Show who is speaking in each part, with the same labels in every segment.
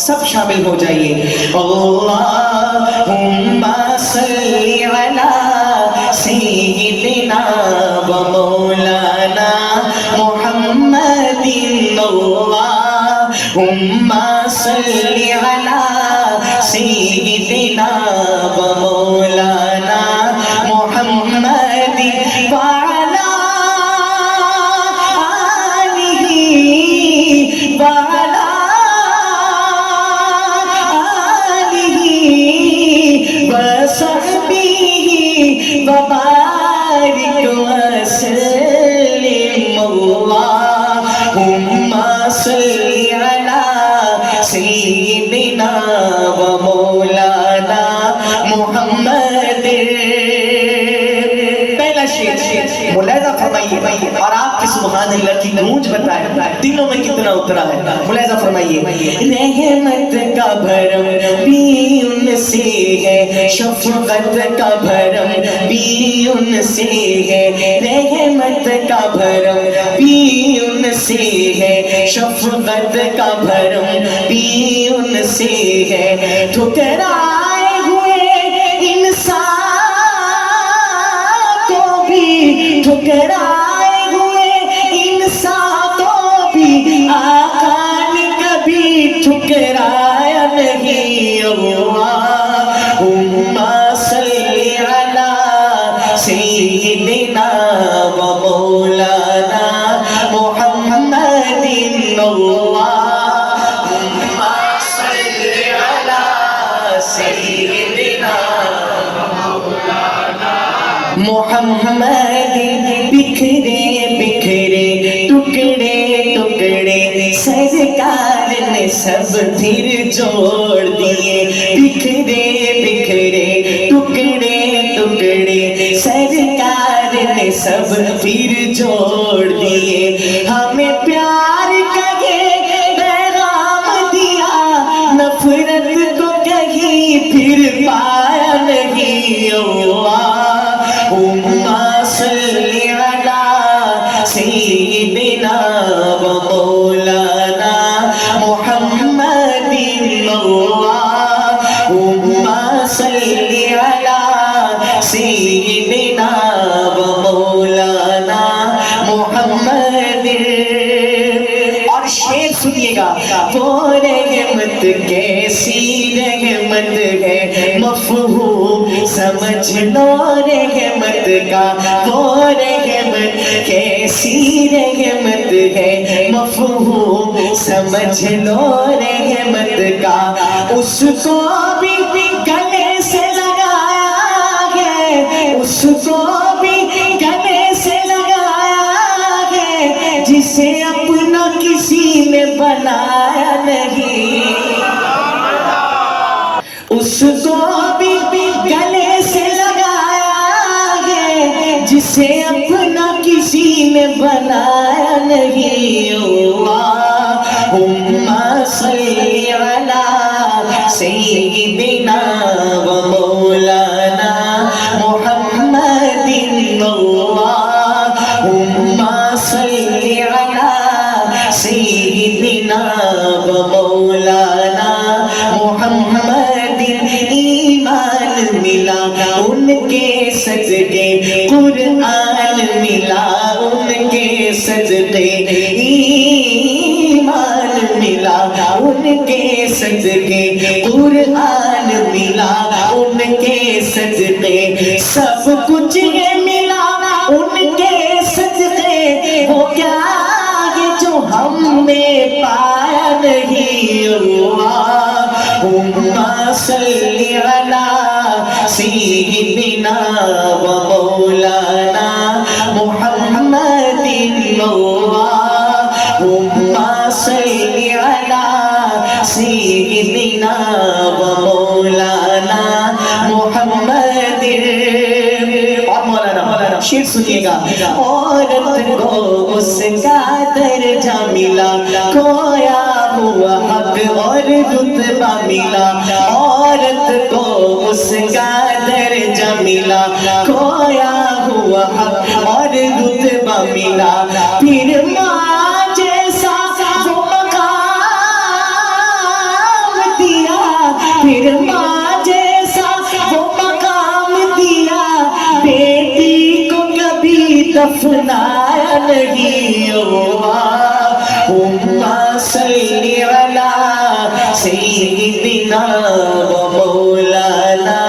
Speaker 1: سب شامل ہو جائیے. اللہم صلی علی سیدنا و مولانا محمد. اللہم صلی علی سیدنا و مولانا محمد وعلی آلہ وعلی آلہ وصحبہ وبارک وسلم. اللہم صلی علی سیدنا و مولانا محمد. پہلا شعر ملاحظہ فرمائیے اور آپ کی سبحان اللہ کی گونج بتائیں دلوں میں کتنا اترا ہے. ملاحظہ فرمائیے. رحمت کا بھرم بھی ان سے ہے, شفقت کا بھرم بھی ان سے ہے. رحمت کا بھرم بھی ان سے ہے, شفقت کا بھرم بھی ان سے ہے. ٹھکرائے ہوئے انسان کو بھی, ٹھکرائے ہوئے انسان کو بھی آقا نے کبھی ٹھکرایا نہیں. اللہم صلی علی سیدنا و مولانا محمد. اللہم صلی علی سیدنا محمد. بکھرے بکھرے ٹکڑے ٹکڑے سرکار نے سب پھر جوڑ دیے. بکھرے بکھرے ٹکڑے ٹکڑے سرکار نے سب پھر جوڑ دیے. ہمیں پیار کا یہ پیغام دیا, نفرت کو کہیں پھر پایا نہیں. اللہم صلی علی سیدنا و مولانا محمد. اللہم صلی علی سیدنا و مولانا محمد. اور شعر سنیے گا. وہ رحمت کیسی رحمت ہے مفہوم سمجھ لو رحمت کا. وہ رحمت کیسی رحمت ہے مفہوم سمجھ لو رحمت کا. اس کو بھی گلے سے لگایا ہے, اس کو بھی گلے سے لگایا ہے, جسے اپنا کسی نے بنایا نہیں. اس کو بھی گلے سے لگایا ہے, جسے اپنا کسی نے بنایا نہیں. اللہم صلی علی سیدنا و مولانا محمد. اللہم صلی علی سیدنا و مولانا محمد. ایمان ملا ان کے صدقے, قرآن ملا ان کے صدقے. ایمان ملا ان کے صدقے, قرآن ملا ان کے صدقے. سب کچھ یہ ملا ان کے صدقے, وہ کیا ہے جو ہم نے پایا نہیں. اللہم صلی علی سیدنا و مولانا محمد. اللہم صلی علی سیدنا و مولانا محمد. اور مولانا شعر سنیے گا. عورت کو اس کا درجہ ملا, کھویا ہوا حق اور رتبہ ملا. عورت کو اس کا درجہ ملا, کھویا ہوا حق اور رتبہ ملا. پھر ماں جیسا وہ مقام پھر ماں جیسا وہ مقام دیا، بیٹی کو کبھی دفنایا نہیں۔ اللہم صلی علی سیدنا و مولانا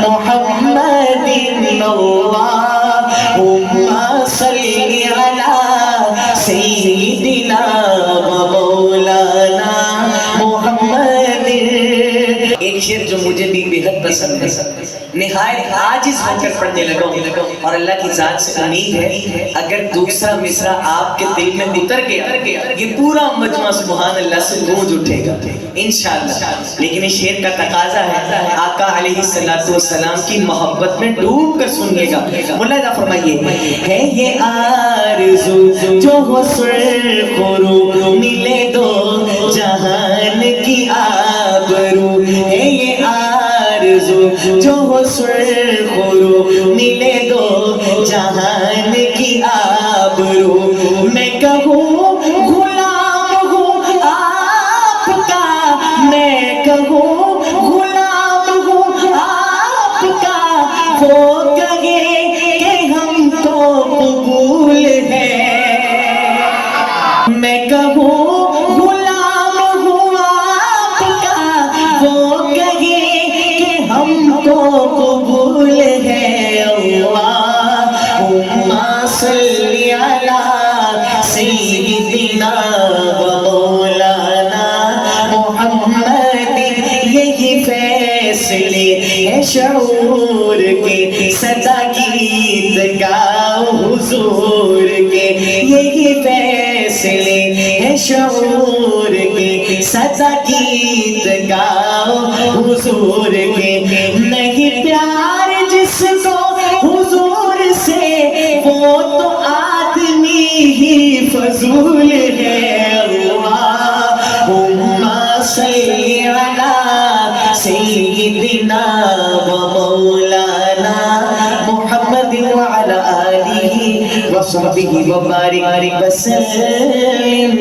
Speaker 1: محمد، اللہم صلی علی سیدنا و مولانا محمد۔ ایک شعر جو مجھے بھی بہت پسند ہے، نہایت عاجز ہو کر پڑھنے لگا ہوں، اور اللہ کی ذات سے امید ہے اگر دوسرا مصرع آپ کے دل میں اتر گیا یہ پورا مجمع سبحان اللہ سے گونج اٹھے گا انشاءاللہ۔ لیکن اس شعر کا تقاضا ہے آقا علیہ السلام کی محبت میں ڈوب کر سنیے گا۔ ملاحظہ فرمائیے، ہے یہ آرزو جو ہو سرخ رو، ملے دو جہان کی آبرو، ہے یہ آرزو جو ہو سرخ رو، ملے دو جہان کی آبرو۔ میں کہوں غلام ہوں آپ کا، میں کہوں غلام ہوں آپ کا، وہ کہے کہ ہم کو قبول ہے۔ میں کہوں غلام ہوں آپ کا، وہ کہے کہ ہم کو قبول ہے۔ اللہم صلی علی سیدنا و مولانا محمد۔ یہی فیصلے ہے شعور کے، صدا گیت گاؤ حضور کے، یہی فیصلے ہے شعور کے، صدا گیت گاؤ حضور کے۔ نہیں پیار جس کو حضور سے، وہ تو آدمی ہی فضول ہے۔ اللہم صلی علی سیدنا و مولانا محمد وعلی آلہ وصحبہ وبارک وسلم۔